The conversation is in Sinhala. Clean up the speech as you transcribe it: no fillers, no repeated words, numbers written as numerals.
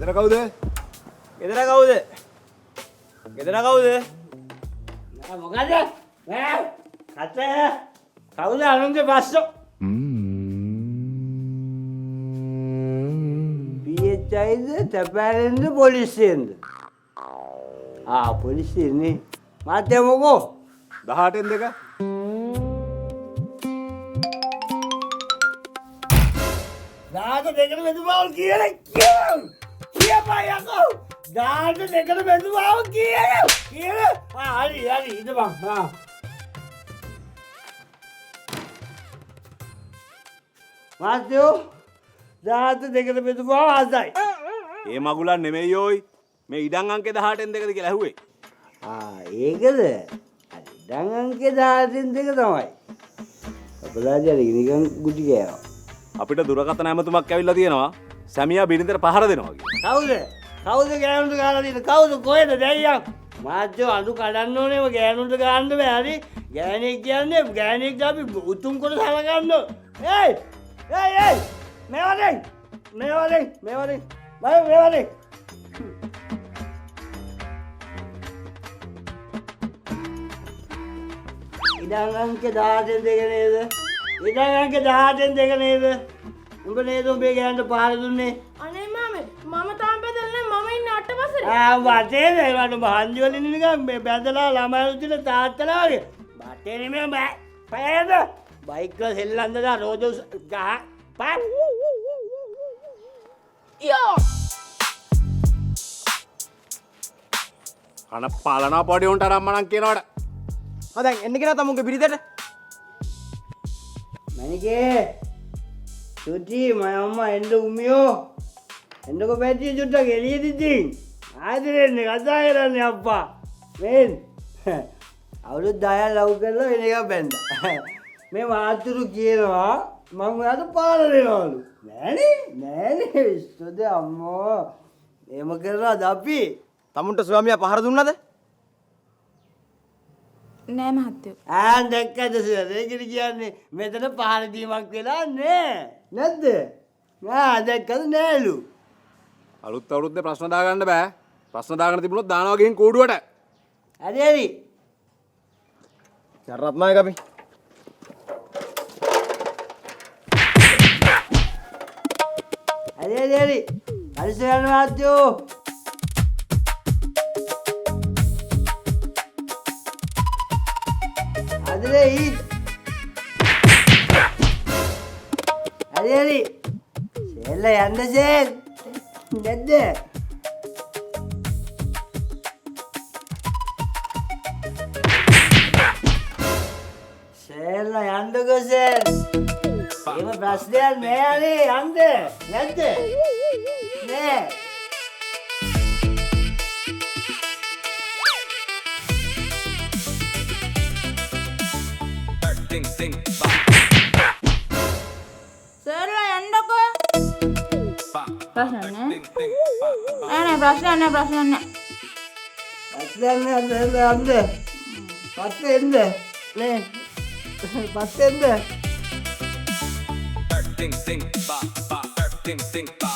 ගෙදර කවුද? ගෙදර කවුද? ගෙදර කවුද? මොකද? කතේ කවුද අනුන්ගේ බස්සෝ? PHIද තැපෑරෙන්ද පොලිසියෙන්ද? පොලිසියනේ. මාත්‍ය මොකෝ? 18න් දෙක. දාට දෙකට බෙදුමාව කියලා කියපා යකෝ. දාට දෙකට බෙදුමාව කියලා. හරි ඉඳපන්. මාත්‍යෝ දාට දෙකට බෙදුමාව ආසයි. ඒ මගුලන් නෙමෙයි යෝයි. මේ ඉඩම් අංකේ 18න් දෙකද කියලා ඇහුවේ. ඒකද? ඉඩම් අංකේ 18න් දෙක තමයි. අපලාජාලි නිකන් ගුටි ගෑවා. අපිට දුරකථන ඇමතුමක් ඇවිල්ලා තියෙනවා. සැමියා බිරිඳට පහර දෙනවා කියලා. කවුද ගෑනුන්ට ගාලා තියෙන්නේ? කවුද කොහෙද දැයියක්? මාත්‍යෝ අඳු කඩන්න ඕනේම ගෑනුන්ට ගන්න බෑ. හරි ගෑණෙක් කියන්නේ ගෑණෙක්ට අපි උතුම් කොට සලකන්න. ඒයි මේවරෙන් ඉඩම් අංකේ 18න් දෙක නේද? ඉඩම් අංකේ 18න් දෙක නේද? උඹ නේද උඹේ ගෑනට පහර දුන්නේ? අනේ මාමේ මම තාම බෙදලා නැහැ. මම ඉන්නේ අටපසරේ. වටේ නේද? බහන්දි වලින් නිකන් මේ බැඳලා ළමයි උදින තාත්තලා වගේ. වටේ නෙමෙයි බෑ. පයද? බයික් එක හෙල්ලන්න දා රෝද ගහ. පන්. යෝ කන පාලනා පොඩි උන්ට අරම්මනම් කියනවට. දැන් එන්න කියලා තමුන්ගේ බිරිඳට. මණිකේ සුටි මම එන්න උමියෝ. එන්නකො බැටි චුට්ටක් එළියෙ දිද්දී. ආදිරෙන්නේ කතා කරන්නේ අප්පා. මේන් අවුරුදු 10 ලව් කරලා වෙන එකක් බැන්දා. මේ මාතුරු කියනවා මම ඔයාට පාර දෙනවලු. නෑනේ විශ්වද අම්මෝ. එහෙම කරලාද අපි? තමුන්ට ස්වාමියා පහර දුන්නද? නෑ මහත්තයෝ. දැක්කද සර්? ඒකද කියන්නේ මෙතන පහර දීමක් වෙලා නෑ. නැද්ද? දැක්කද නෑලු. අලුත් අවුරුද්දේ ප්‍රශ්න දාගන්න බෑ. ප්‍රශ්න දාගන්න තිබුණොත් දානවා ගිහින් කූඩුවට. හරි. චරත්නායක අපි. හරි. හරිසයන් මාත්‍යෝ. අදලේ ඊත්. හරි. සෙල්ල යන්න සෙල්. නැද්ද? සෙල්ල යන්නකෝ සෙල්. එහෙම ප්‍රශ්නයක් නෑ අනේ යන්න. නැද්ද? නෑ. සර්ලා යන්නකෝ. ප්‍රශ්න නෑ. ප්‍රශ්න නෑ. ප්‍රශ්නයක් නෑ සෙල්ල යන්න. පස්සේ එන්න. නේ. පස්සේ එන්න. Think, ba, ba, think, ba.